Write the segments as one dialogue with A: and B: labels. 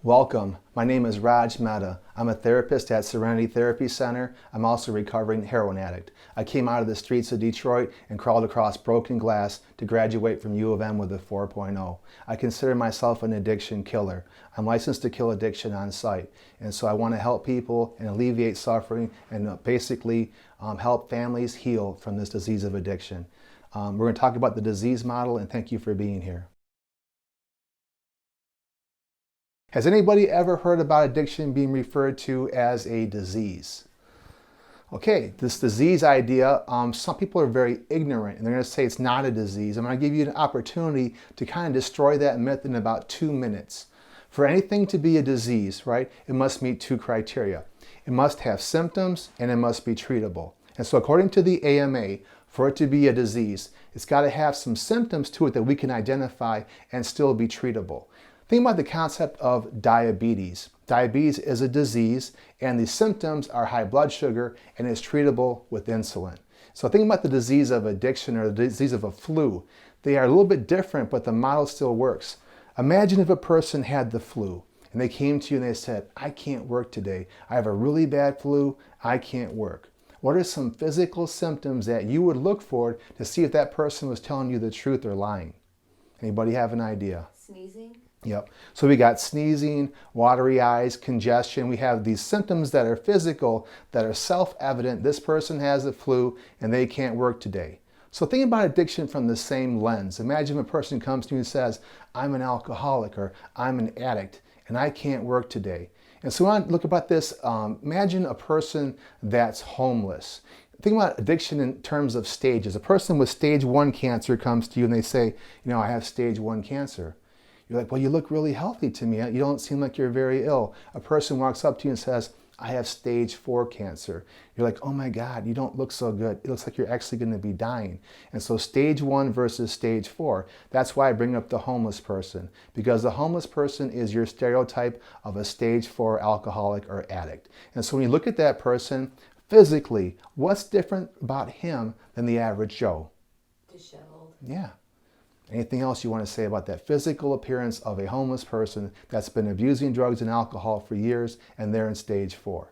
A: Welcome. My name is Raj Mehta. I'm a therapist at Serenity Therapy Center. I'm also a recovering heroin addict. I came out of the streets of Detroit and crawled across broken glass to graduate from U of M with a 4.0. I consider myself an addiction killer. I'm licensed to kill addiction on site. And so I want to help people and alleviate suffering and basically help families heal from this disease of addiction. We're going to talk about the disease model, and thank you for being here. Has anybody ever heard about addiction being referred to as a disease? Okay, this disease idea, some people are very ignorant and they're going to say it's not a disease. I'm going to give you an opportunity to kind of destroy that myth in about 2 minutes. For anything to be a disease, right, it must meet 2 criteria. It must have symptoms and it must be treatable. And so according to the AMA, for it to be a disease, it's got to have some symptoms to it that we can identify and still be treatable. Think about the concept of diabetes. Diabetes is a disease and the symptoms are high blood sugar and is treatable with insulin. So think about the disease of addiction or the disease of a flu. They are a little bit different, but the model still works. Imagine if a person had the flu and they came to you and they said, I can't work today. I have a really bad flu. I can't work. What are some physical symptoms that you would look for to see if that person was telling you the truth or lying? Anybody have an idea?
B: Sneezing.
A: Yep. So we got sneezing, watery eyes, congestion. We have these symptoms that are physical, that are self-evident. This person has the flu and they can't work today. So think about addiction from the same lens. Imagine if a person comes to you and says, I'm an alcoholic or I'm an addict and I can't work today. And so we want to look about this. Imagine a person that's homeless. Think about addiction in terms of stages. A person with stage 1 cancer comes to you and they say, I have stage 1 cancer. You're like, well, you look really healthy to me. You don't seem like you're very ill. A person walks up to you and says, I have stage 4 cancer. You're like, oh my God, you don't look so good. It looks like you're actually going to be dying. And so stage 1 versus stage 4, that's why I bring up the homeless person, because the homeless person is your stereotype of a stage 4 alcoholic or addict. And so when you look at that person, physically, what's different about him than the average Joe?
B: Disheveled.
A: Yeah. Anything else you want to say about that physical appearance of a homeless person that's been abusing drugs and alcohol for years and they're in stage 4?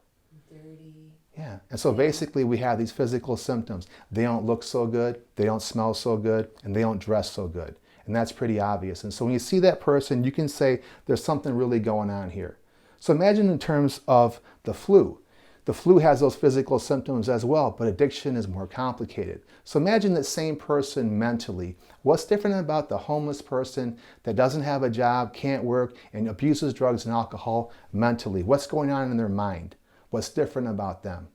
B: Dirty.
A: Yeah. And so basically we have these physical symptoms. They don't look so good, they don't smell so good, and they don't dress so good. And that's pretty obvious. And so when you see that person, you can say there's something really going on here. So imagine in terms of the flu. The flu has those physical symptoms as well, but addiction is more complicated. So imagine that same person mentally. What's different about the homeless person that doesn't have a job, can't work, and abuses drugs and alcohol mentally? What's going on in their mind? What's different about them?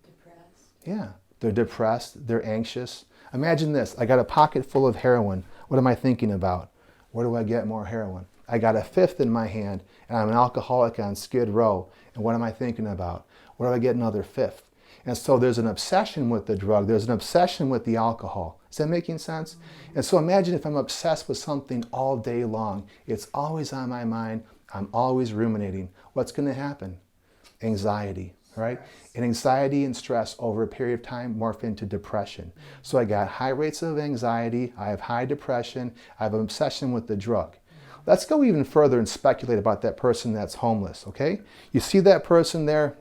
B: Depressed.
A: Yeah, they're depressed, they're anxious. Imagine this, I got a pocket full of heroin. What am I thinking about? Where do I get more heroin? I got a 5th in my hand, and I'm an alcoholic on Skid Row. And what am I thinking about? Where do I get another 5th? And so there's an obsession with the drug. There's an obsession with the alcohol. Is that making sense? Mm-hmm. And so imagine if I'm obsessed with something all day long. It's always on my mind. I'm always ruminating. What's going to happen? Anxiety, right? And anxiety and stress over a period of time morph into depression. Mm-hmm. So I got high rates of anxiety. I have high depression. I have an obsession with the drug. Let's go even further and speculate about that person that's homeless, okay? You see that person there?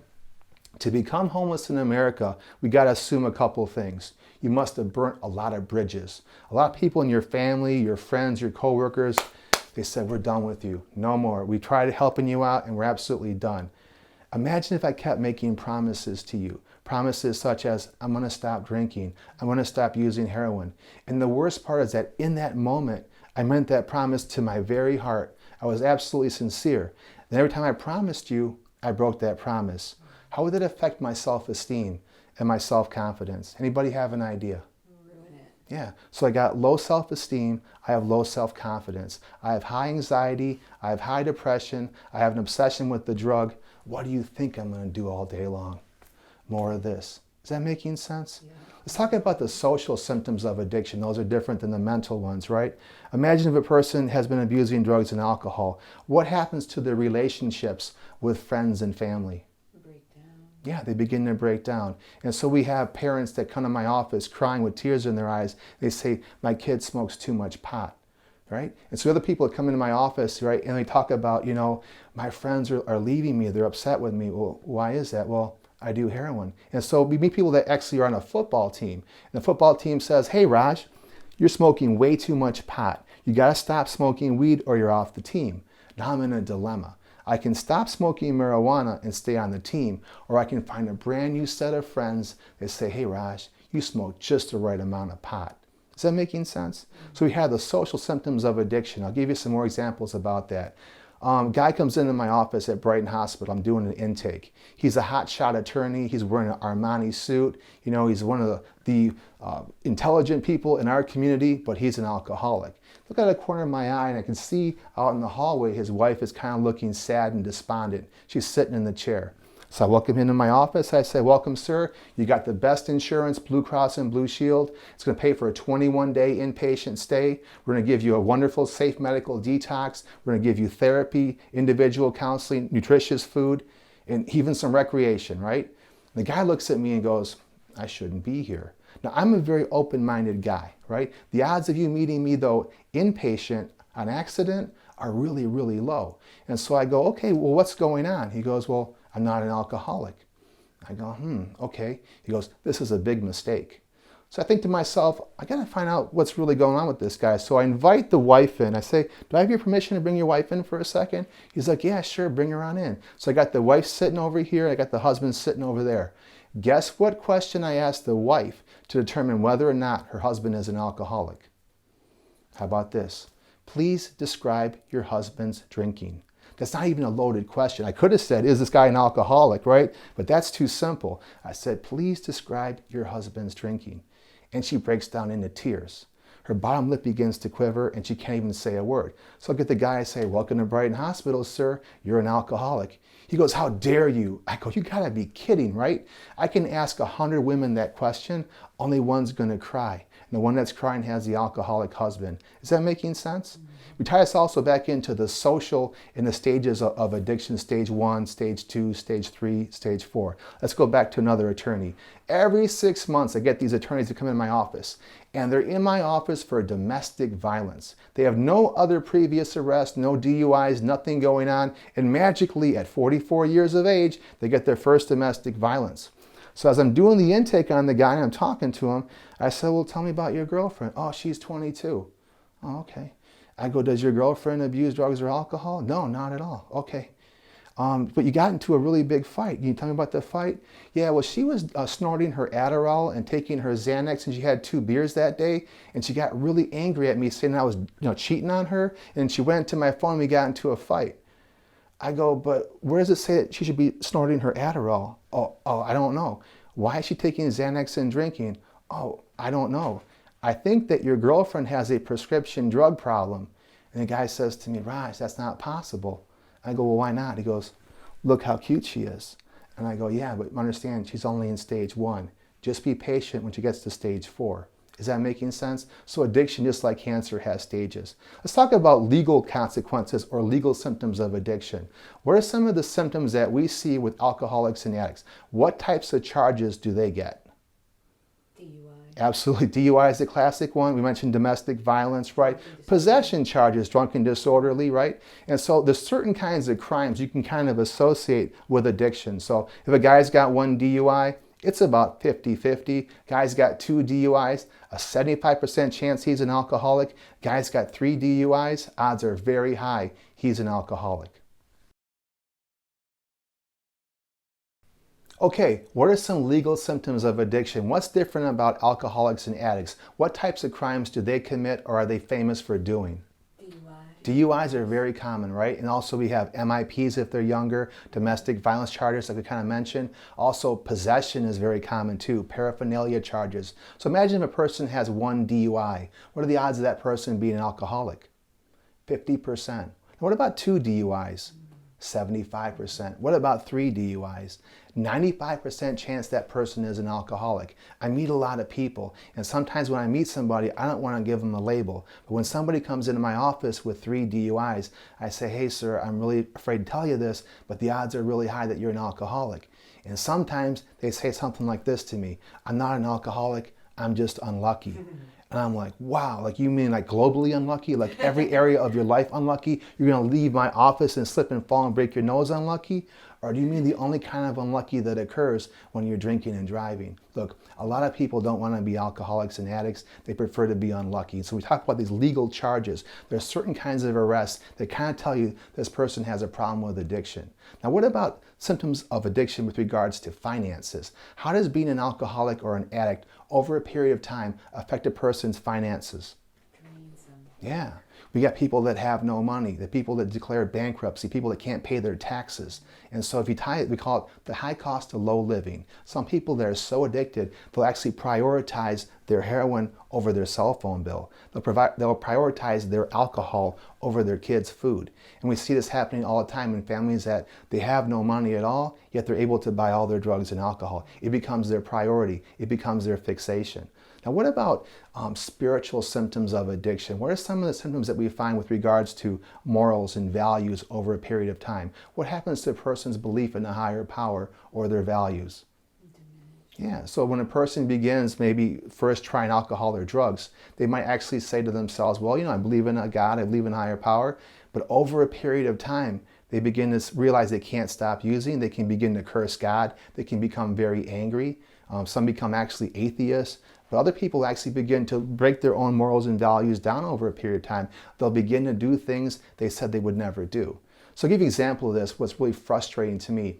A: To become homeless in America, we got to assume a couple things. You must have burnt a lot of bridges. A lot of people in your family, your friends, your coworkers, they said, we're done with you. No more. We tried helping you out and we're absolutely done. Imagine if I kept making promises to you. Promises such as, I'm going to stop drinking. I'm going to stop using heroin. And the worst part is that in that moment, I meant that promise to my very heart. I was absolutely sincere. And every time I promised you, I broke that promise. How would that affect my self-esteem and my self-confidence? Anybody have an idea?
B: Ruin it.
A: Yeah. So I got low self-esteem. I have low self-confidence. I have high anxiety. I have high depression. I have an obsession with the drug. What do you think I'm going to do all day long? More of this. Is that making sense? Yeah. Let's talk about the social symptoms of addiction. Those are different than the mental ones, right? Imagine if a person has been abusing drugs and alcohol. What happens to their relationships with friends and family? Yeah, they begin to break down. And so we have parents that come to my office crying with tears in their eyes. They say, my kid smokes too much pot. right? And so other people come into my office, right, and they talk about, my friends are leaving me, they're upset with me. Well, why is that? Well, I do heroin. And so we meet people that actually are on a football team. And the football team says, hey, Raj, you're smoking way too much pot. You got to stop smoking weed or you're off the team. Now I'm in a dilemma. I can stop smoking marijuana and stay on the team, or I can find a brand new set of friends that say, hey, Raj, you smoke just the right amount of pot. Is that making sense? So we have the social symptoms of addiction. I'll give you some more examples about that. Guy comes into my office at Brighton Hospital. I'm doing an intake. He's a hotshot attorney. He's wearing an Armani suit. He's one of the intelligent people in our community, but he's an alcoholic. Look at the corner of my eye and I can see out in the hallway his wife is kind of looking sad and despondent. She's sitting in the chair. So I welcome him into my office. I say, welcome, sir. You got the best insurance, Blue Cross and Blue Shield. It's going to pay for a 21-day inpatient stay. We're going to give you a wonderful, safe medical detox. We're going to give you therapy, individual counseling, nutritious food, and even some recreation, right? The guy looks at me and goes, I shouldn't be here. Now, I'm a very open-minded guy, right? The odds of you meeting me, though, inpatient on accident are really, really low. And so I go, okay, well, what's going on? He goes, well, I'm not an alcoholic. I go, okay. He goes, this is a big mistake. So I think to myself, I got to find out what's really going on with this guy. So I invite the wife in. I say, do I have your permission to bring your wife in for a second? He's like, yeah, sure, bring her on in. So I got the wife sitting over here. I got the husband sitting over there. Guess what question I asked the wife to determine whether or not her husband is an alcoholic? How about this? Please describe your husband's drinking. That's not even a loaded question. I could have said, is this guy an alcoholic, right? But that's too simple. I said, please describe your husband's drinking. And she breaks down into tears. Her bottom lip begins to quiver and she can't even say a word. So I get the guy, I say, welcome to Brighton Hospital, sir. You're an alcoholic. He goes, how dare you? I go, you gotta be kidding, right? I can ask 100 women that question, only one's gonna cry. And the one that's crying has the alcoholic husband. Is that making sense? We tie this also back into the social in the stages of addiction, stage 1, stage 2, stage 3, stage 4. Let's go back to another attorney. Every 6 months, I get these attorneys to come in my office, and they're in my office for domestic violence. They have no other previous arrests, no DUIs, nothing going on, and magically at 44 years of age, they get their first domestic violence. So as I'm doing the intake on the guy and I'm talking to him, I said, well, tell me about your girlfriend. Oh, she's 22. Oh, okay. I go, does your girlfriend abuse drugs or alcohol? No, not at all. Okay. But you got into a really big fight. Can you tell me about the fight? Yeah, well, she was snorting her Adderall and taking her Xanax, and she had 2 beers that day, and she got really angry at me, saying I was cheating on her, and she went to my phone and we got into a fight. I go, but where does it say that she should be snorting her Adderall? Oh, I don't know. Why is she taking Xanax and drinking? Oh, I don't know. I think that your girlfriend has a prescription drug problem. And the guy says to me, Raj, that's not possible. I go, well, why not? He goes, look how cute she is. And I go, yeah, but understand, she's only in stage 1. Just be patient when she gets to stage 4. Is that making sense? So addiction, just like cancer, has stages. Let's talk about legal consequences or legal symptoms of addiction. What are some of the symptoms that we see with alcoholics and addicts? What types of charges do they get?
B: DUI.
A: Absolutely. DUI is the classic one. We mentioned domestic violence, right? Possession charges, drunken disorderly, right? And so there's certain kinds of crimes you can kind of associate with addiction. So if a guy's got 1 DUI, it's about 50-50. Guy's got 2 DUIs, a 75% chance he's an alcoholic. Guy's got 3 DUIs, odds are very high he's an alcoholic. Okay, what are some legal symptoms of addiction? What's different about alcoholics and addicts? What types of crimes do they commit or are they famous for doing? DUIs are very common, right? And also we have MIPs if they're younger, domestic violence charges like we kind of mentioned. Also possession is very common too, paraphernalia charges. So imagine if a person has 1 DUI. What are the odds of that person being an alcoholic? 50%. What about 2 DUIs? 75%. What about 3 DUIs? 95% chance that person is an alcoholic. I meet a lot of people, and sometimes when I meet somebody, I don't want to give them a label. But when somebody comes into my office with 3 DUIs, I say, hey sir, I'm really afraid to tell you this, but the odds are really high that you're an alcoholic. And sometimes they say something like this to me, I'm not an alcoholic, I'm just unlucky. And I'm like, wow, like you mean like globally unlucky? Like every area of your life unlucky? You're gonna leave my office and slip and fall and break your nose unlucky? Or do you mean the only kind of unlucky that occurs when you're drinking and driving? Look, a lot of people don't want to be alcoholics and addicts. They prefer to be unlucky. So we talk about these legal charges. There's certain kinds of arrests that kind of tell you this person has a problem with addiction. Now, what about symptoms of addiction with regards to finances? How does being an alcoholic or an addict over a period of time affect a person's finances?
B: Drains them.
A: Yeah. We got people that have no money, the people that declare bankruptcy, people that can't pay their taxes. And so if you tie it, we call it the high cost of low living. Some people that are so addicted, they'll actually prioritize their heroin over their cell phone bill. They'll prioritize their alcohol over their kids' food. And we see this happening all the time in families that they have no money at all, yet they're able to buy all their drugs and alcohol. It becomes their priority. It becomes their fixation. Now, what about spiritual symptoms of addiction? What are some of the symptoms that we find with regards to morals and values over a period of time? What happens to a person's belief in a higher power or their values? Yeah, so when a person begins maybe first trying alcohol or drugs, they might actually say to themselves, well, I believe in a God, I believe in a higher power. But over a period of time, they begin to realize they can't stop using. They can begin to curse God. They can become very angry. Some become actually atheists. But other people actually begin to break their own morals and values down over a period of time. They'll begin to do things they said they would never do. So I'll give you an example of this, what's really frustrating to me.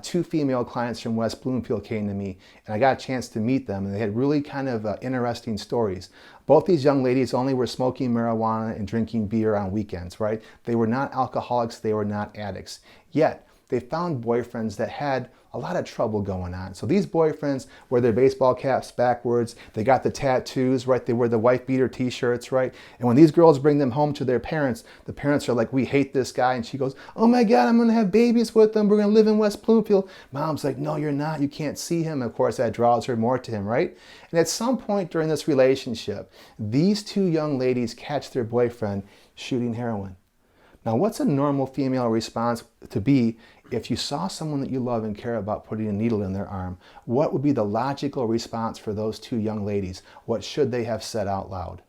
A: Two female clients from West Bloomfield came to me, and I got a chance to meet them, and they had really kind of interesting stories. Both these young ladies only were smoking marijuana and drinking beer on weekends, right? They were not alcoholics, they were not addicts. Yet, they found boyfriends that had a lot of trouble going on. So these boyfriends wear their baseball caps backwards, they got the tattoos, right? They wear the wife beater t-shirts, right? And when these girls bring them home to their parents, the parents are like, we hate this guy. And she goes, oh my God, I'm gonna have babies with them. We're gonna live in West Bloomfield. Mom's like, no, you're not. You can't see him. Of course, that draws her more to him, right? And at some point during this relationship, these two young ladies catch their boyfriend shooting heroin. Now, what's a normal female response to be if you saw someone that you love and care about putting a needle in their arm? What would be the logical response for those two young ladies? What should they have said out loud?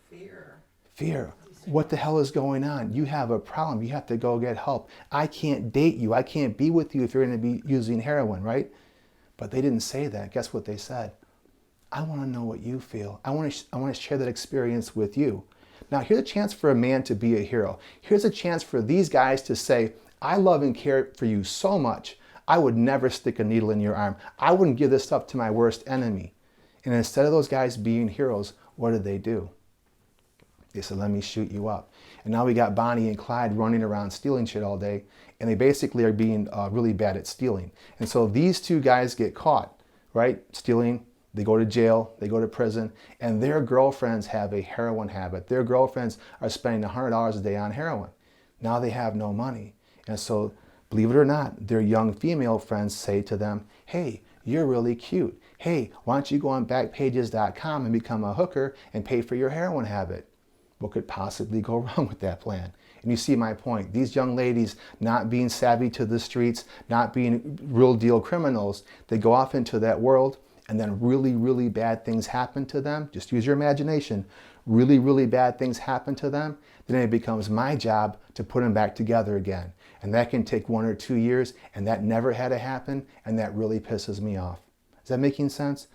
B: Fear.
A: Fear. What the hell is going on? You have a problem. You have to go get help. I can't date you. I can't be with you if you're going to be using heroin, right? But they didn't say that. Guess what they said? I want to know what you feel. I want to share that experience with you. Now, here's a chance for a man to be a hero. Here's a chance for these guys to say, I love and care for you so much, I would never stick a needle in your arm. I wouldn't give this stuff to my worst enemy. And instead of those guys being heroes, what did they do? They said, let me shoot you up. And now we got Bonnie and Clyde running around stealing shit all day, and they basically are being really bad at stealing. And so these two guys get caught, right? Stealing. They go to jail, they go to prison, and their girlfriends have a heroin habit. Their girlfriends are spending $100 a day on heroin. Now they have no money. And so, believe it or not, their young female friends say to them, hey, you're really cute. Hey, why don't you go on backpages.com and become a hooker and pay for your heroin habit? What could possibly go wrong with that plan? And you see my point. These young ladies not being savvy to the streets, not being real deal criminals, they go off into that world, and then really, really bad things happen to them. Just use your imagination. Really, really bad things happen to them. Then it becomes my job to put them back together again. And that can take 1 or 2 years, and that never had to happen, and that really pisses me off. Is that making sense?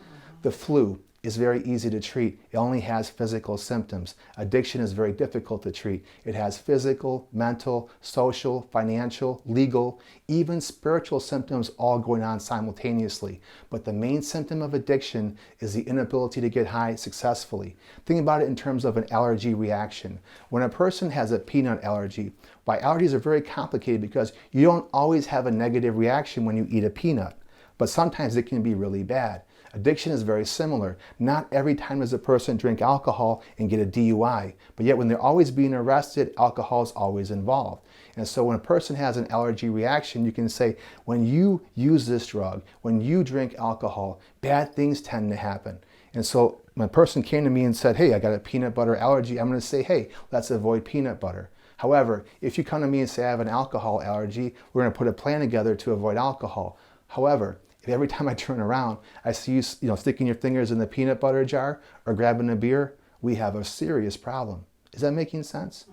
A: The flu is very easy to treat. It only has physical symptoms. Addiction is very difficult to treat. It has physical, mental, social, financial, legal, even spiritual symptoms all going on simultaneously. But the main symptom of addiction is the inability to get high successfully. Think about it in terms of an allergy reaction. When a person has a peanut allergy, why allergies are very complicated because you don't always have a negative reaction when you eat a peanut, but sometimes it can be really bad. Addiction is very similar. Not every time does a person drink alcohol and get a DUI, but yet when they're always being arrested, alcohol is always involved. And so when a person has an allergy reaction, you can say, when you use this drug, when you drink alcohol, bad things tend to happen. And so when a person came to me and said, hey, I got a peanut butter allergy, I'm going to say, hey, let's avoid peanut butter. However, if you come to me and say I have an alcohol allergy, we're going to put a plan together to avoid alcohol. However, if If every time I turn around, I see you, sticking your fingers in the peanut butter jar or grabbing a beer, we have a serious problem. Is that making sense?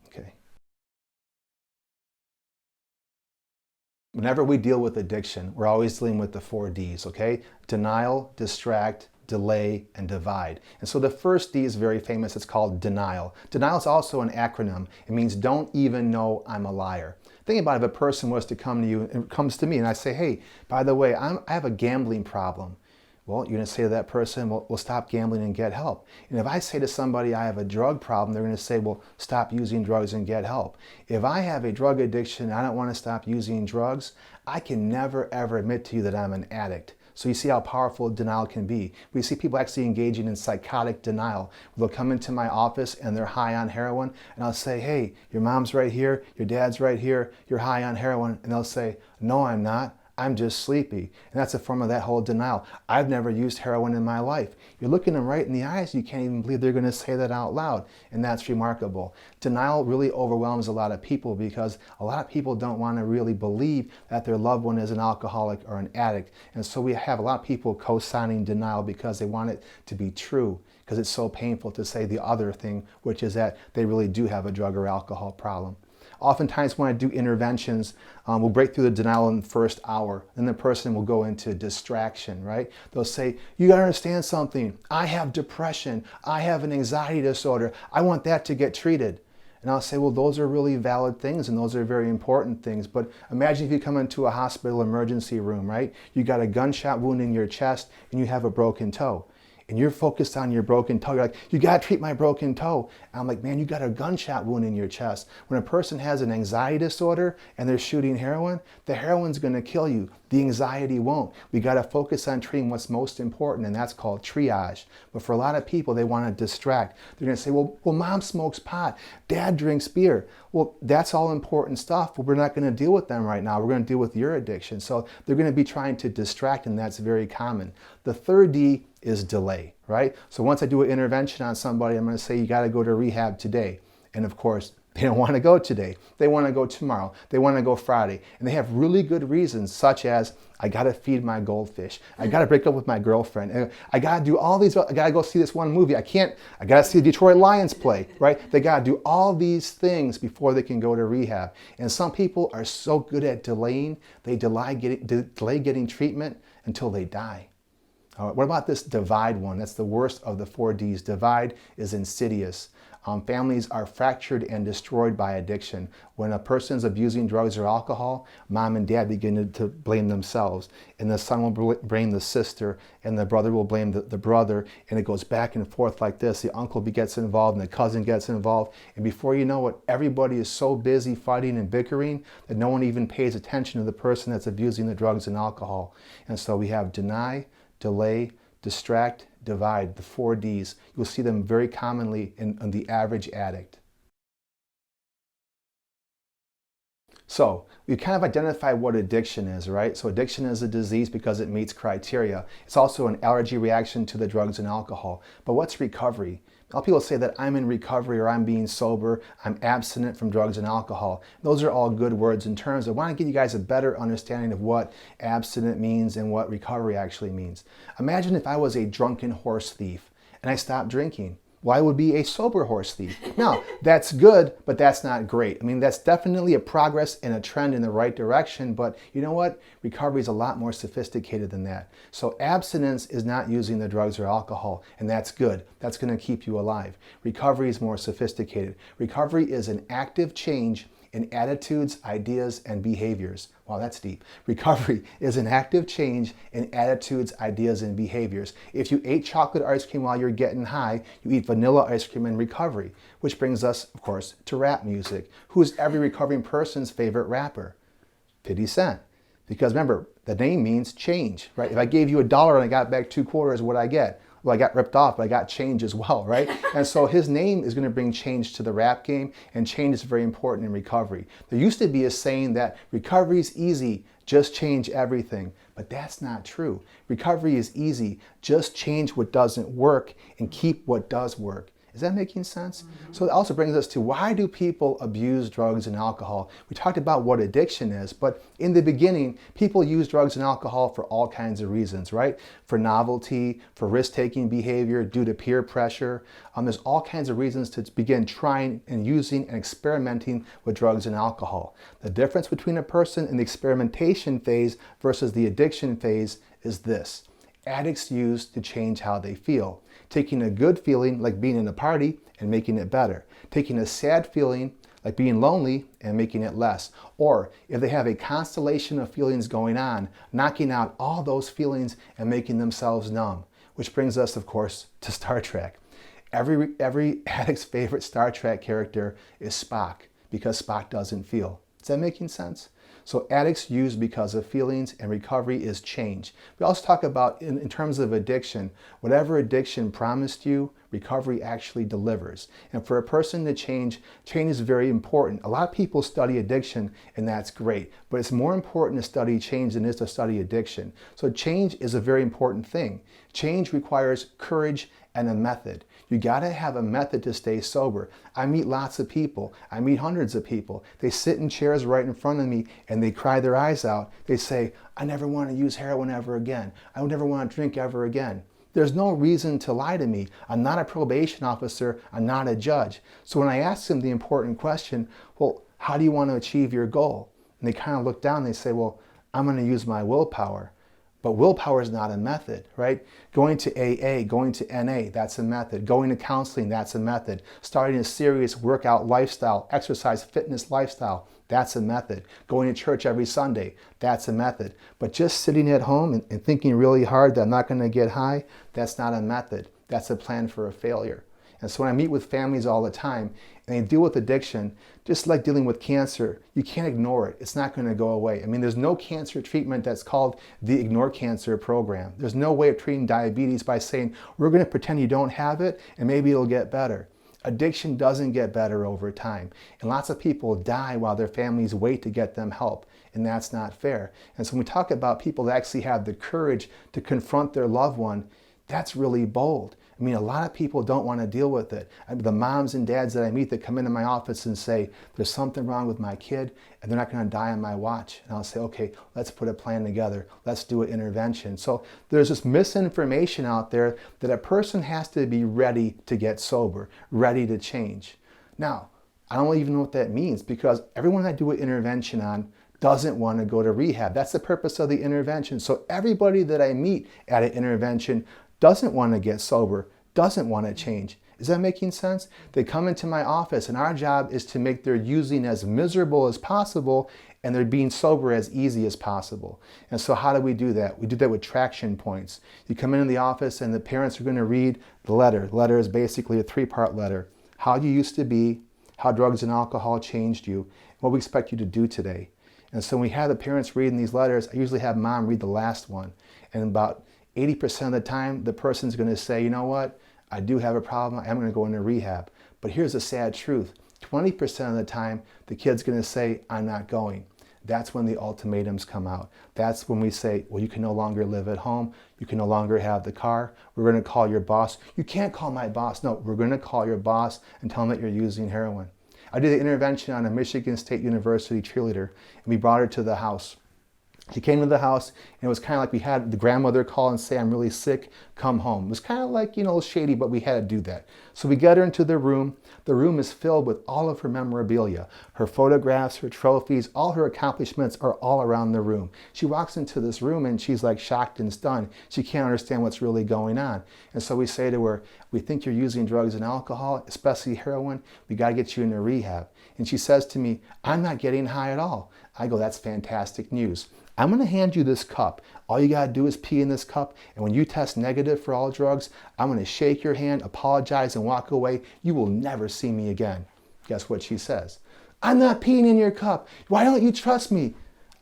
A: Okay. Whenever we deal with addiction, we're always dealing with the 4 Ds, okay? Denial, distract, delay, and divide. And so the first D is very famous. It's called denial. Denial is also an acronym. It means don't even know I'm a liar. Think about if a person was to come to you and comes to me and I say, hey, by the way, I have a gambling problem. Well, you're going to say to that person, well, stop gambling and get help. And if I say to somebody I have a drug problem, they're going to say, well, stop using drugs and get help. If I have a drug addiction and I don't want to stop using drugs, I can never, ever admit to you that I'm an addict. So you see how powerful denial can be. We see people actually engaging in psychotic denial. They'll come into my office and they're high on heroin, and I'll say, hey, your mom's right here, your dad's right here, you're high on heroin. And they'll say, no, I'm not. I'm just sleepy. And that's a form of that whole denial. I've never used heroin in my life. You're looking them right in the eyes, you can't even believe they're going to say that out loud. And that's remarkable. Denial really overwhelms a lot of people because a lot of people don't want to really believe that their loved one is an alcoholic or an addict. And so we have a lot of people co-signing denial because they want it to be true, because it's so painful to say the other thing, which is that they really do have a drug or alcohol problem. Oftentimes when I do interventions, we'll break through the denial in the first hour. Then the person will go into distraction, right? They'll say, you gotta understand something. I have depression. I have an anxiety disorder. I want that to get treated. And I'll say, well, those are really valid things and those are very important things. But imagine if you come into a hospital emergency room, right? You got a gunshot wound in your chest and you have a broken toe. And you're focused on your broken toe. You're like, you gotta treat my broken toe. And I'm like, man, you got a gunshot wound in your chest. When a person has an anxiety disorder and they're shooting heroin, the heroin's gonna kill you. The anxiety won't. We gotta focus on treating what's most important, and that's called triage. But for a lot of people, they wanna distract. They're gonna say, well, mom smokes pot, dad drinks beer. Well, that's all important stuff, but we're not gonna deal with them right now. We're gonna deal with your addiction. So they're gonna be trying to distract, and that's very common. The third D is delay, right? So once I do an intervention on somebody, I'm gonna say, you gotta go to rehab today. And of course, they don't want to go today. They want to go tomorrow. They want to go Friday. And they have really good reasons, such as, I got to feed my goldfish. I got to break up with my girlfriend. I got to do all these, I got to go see this one movie. I got to see the Detroit Lions play, right? They got to do all these things before they can go to rehab. And some people are so good at delaying, they delay getting treatment until they die. All right, what about this divide one? That's the worst of the 4 Ds. Divide is insidious. Families are fractured and destroyed by addiction. When a person's abusing drugs or alcohol, mom and dad begin to blame themselves. And the son will blame the sister, and the brother will blame the brother, and it goes back and forth like this. The uncle gets involved, and the cousin gets involved. And before you know it, everybody is so busy fighting and bickering that no one even pays attention to the person that's abusing the drugs and alcohol. And so we have deny, delay, distract, divide, the 4 Ds. You'll see them very commonly in the average addict. So we kind of identify what addiction is, right? So addiction is a disease because it meets criteria. It's also an allergy reaction to the drugs and alcohol. But what's recovery? A lot of people say that I'm in recovery or I'm being sober, I'm abstinent from drugs and alcohol. Those are all good words and terms. I want to give you guys a better understanding of what abstinent means and what recovery actually means. Imagine if I was a drunken horse thief and I stopped drinking. Well, I would be a sober horse thief. Now, that's good, but that's not great. I mean, that's definitely a progress and a trend in the right direction, but you know what? Recovery is a lot more sophisticated than that. So abstinence is not using the drugs or alcohol, and that's good. That's going to keep you alive. Recovery is more sophisticated. Recovery is an active change in attitudes, ideas, and behaviors. Wow, that's deep. Recovery is an active change in attitudes, ideas, and behaviors. If you ate chocolate ice cream while you're getting high, you eat vanilla ice cream in recovery, which brings us, of course, to rap music. Who's every recovering person's favorite rapper? 50 Cent. Because remember, the name means change, right? If I gave you $1 and I got back 2 quarters, what'd I get? Well, I got ripped off, but I got change as well, right? And so his name is going to bring change to the rap game, and change is very important in recovery. There used to be a saying that recovery is easy, just change everything. But that's not true. Recovery is easy, just change what doesn't work and keep what does work. Is that making sense? So it also brings us to, why do people abuse drugs and alcohol? We talked about what addiction is, but in the beginning, people use drugs and alcohol for all kinds of reasons, right? For novelty, for risk-taking behavior, due to peer pressure. There's all kinds of reasons to begin trying and using and experimenting with drugs and alcohol. The difference between a person in the experimentation phase versus the addiction phase is this. Addicts use to change how they feel. Taking a good feeling, like being in a party, and making it better. Taking a sad feeling, like being lonely, and making it less. Or if they have a constellation of feelings going on, knocking out all those feelings and making themselves numb. Which brings us, of course, to Star Trek. Every addict's favorite Star Trek character is Spock, because Spock doesn't feel. Is that making sense? So addicts use because of feelings, and recovery is change. We also talk about, in terms of addiction, whatever addiction promised you, recovery actually delivers. And for a person to change is very important. A lot of people study addiction, and that's great, but it's more important to study change than it is to study addiction. So change is a very important thing. Change requires courage and a method. You gotta have a method to stay sober. I meet lots of people. I meet hundreds of people. They sit in chairs right in front of me and they cry their eyes out. They say, I never want to use heroin ever again. I would never want to drink ever again. There's no reason to lie to me. I'm not a probation officer. I'm not a judge. So when I ask them the important question, well, how do you want to achieve your goal? And they kind of look down and they say, well, I'm going to use my willpower. But willpower is not a method, right? Going to AA, going to NA, that's a method. Going to counseling, that's a method. Starting a serious workout lifestyle, exercise, fitness lifestyle, that's a method. Going to church every Sunday, that's a method. But just sitting at home and thinking really hard that I'm not going to get high, that's not a method. That's a plan for a failure. And so when I meet with families all the time and they deal with addiction, just like dealing with cancer, you can't ignore it. It's not going to go away. I mean, there's no cancer treatment that's called the Ignore Cancer program. There's no way of treating diabetes by saying, we're going to pretend you don't have it and maybe it'll get better. Addiction doesn't get better over time. And lots of people die while their families wait to get them help. And that's not fair. And so when we talk about people that actually have the courage to confront their loved one, that's really bold. I mean, a lot of people don't want to deal with it. The moms and dads that I meet that come into my office and say, there's something wrong with my kid and they're not going to die on my watch. And I'll say, okay, let's put a plan together. Let's do an intervention. So there's this misinformation out there that a person has to be ready to get sober, ready to change. Now, I don't even know what that means, because everyone I do an intervention on doesn't want to go to rehab. That's the purpose of the intervention. So everybody that I meet at an intervention doesn't want to get sober, doesn't want to change. Is that making sense? They come into my office and our job is to make their using as miserable as possible and their being sober as easy as possible. And so how do we do that? We do that with traction points. You come into the office and the parents are going to read the letter. The letter is basically a 3-part letter. How you used to be, how drugs and alcohol changed you, and what we expect you to do today. And so when we have the parents reading these letters, I usually have mom read the last one. And about 80% of the time, the person's going to say, you know what, I do have a problem, I'm going to go into rehab. But here's the sad truth. 20% of the time, the kid's going to say, I'm not going. That's when the ultimatums come out. That's when we say, well, you can no longer live at home. You can no longer have the car. We're going to call your boss. You can't call my boss. No, we're going to call your boss and tell him that you're using heroin. I did an intervention on a Michigan State University cheerleader, and we brought her to the house. She came to the house, and it was kind of like we had the grandmother call and say, I'm really sick, come home. It was kind of like, shady, but we had to do that. So we get her into the room. The room is filled with all of her memorabilia. Her photographs, her trophies, all her accomplishments are all around the room. She walks into this room, and she's like shocked and stunned. She can't understand what's really going on. And so we say to her, we think you're using drugs and alcohol, especially heroin. We got to get you into rehab. And she says to me, I'm not getting high at all. I go, that's fantastic news. I'm going to hand you this cup. All you got to do is pee in this cup, and when you test negative for all drugs, I'm going to shake your hand, apologize, and walk away. You will never see me again. Guess what she says? I'm not peeing in your cup. Why don't you trust me?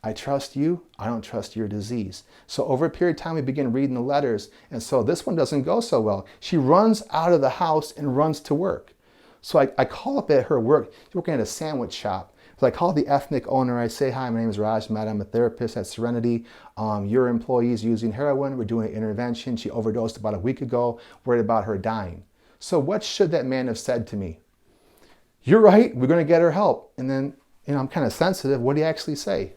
A: I trust you. I don't trust your disease. So over a period of time, we begin reading the letters, and so this one doesn't go so well. She runs out of the house and runs to work. So I call up at her work. She's working at a sandwich shop. So I call the ethnic owner. I say, hi, my name is Raj Mehta. I'm a therapist at Serenity. Your employee's using heroin. We're doing an intervention. She overdosed about a week ago, worried about her dying. So what should that man have said to me? You're right, we're going to get her help. And then, I'm kind of sensitive. What do you actually say?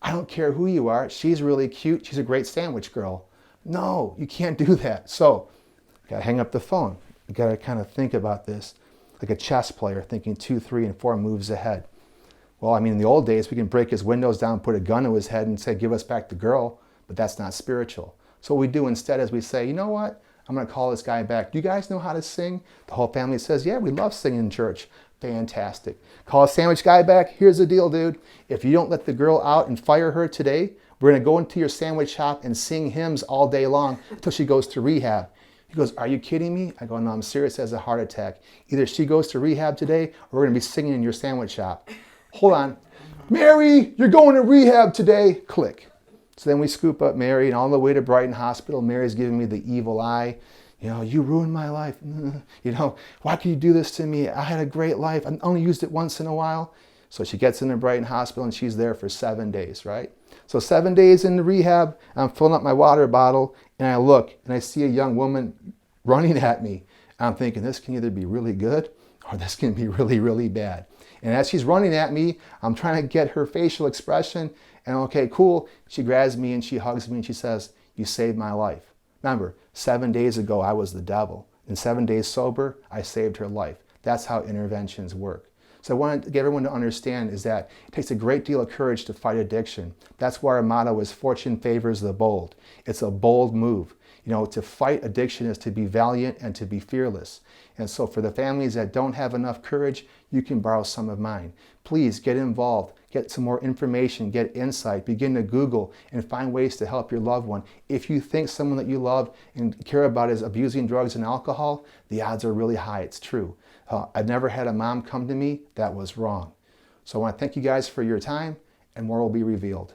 A: I don't care who you are. She's really cute. She's a great sandwich girl. No, you can't do that. So, you got to hang up the phone. You got to kind of think about this like a chess player thinking 2, 3, and 4 moves ahead. Well, in the old days, we can break his windows down, put a gun to his head and say, give us back the girl, but that's not spiritual. So what we do instead is we say, you know what? I'm going to call this guy back. Do you guys know how to sing? The whole family says, yeah, we love singing in church. Fantastic. Call a sandwich guy back. Here's the deal, dude. If you don't let the girl out and fire her today, we're going to go into your sandwich shop and sing hymns all day long until she goes to rehab. He goes, are you kidding me? I go, no, I'm serious as a heart attack. Either she goes to rehab today or we're going to be singing in your sandwich shop. Hold on. Mary, you're going to rehab today. Click. So then we scoop up Mary, and all the way to Brighton Hospital, Mary's giving me the evil eye. You ruined my life. Why could you do this to me? I had a great life. I only used it once in a while. So she gets into Brighton Hospital, and she's there for 7 days, right? So 7 days in the rehab, I'm filling up my water bottle, and I look, and I see a young woman running at me. I'm thinking, this can either be really good, or this can be really, really bad. And as she's running at me, I'm trying to get her facial expression, and okay, cool. She grabs me and she hugs me and she says, you saved my life. Remember, 7 days ago, I was the devil. In 7 days sober, I saved her life. That's how interventions work. So I want to get everyone to understand is that it takes a great deal of courage to fight addiction. That's why our motto is fortune favors the bold. It's a bold move. To fight addiction is to be valiant and to be fearless. And so for the families that don't have enough courage, you can borrow some of mine. Please get involved, get some more information, get insight, begin to Google and find ways to help your loved one. If you think someone that you love and care about is abusing drugs and alcohol, the odds are really high. It's true. I've never had a mom come to me that was wrong. So I want to thank you guys for your time, and more will be revealed.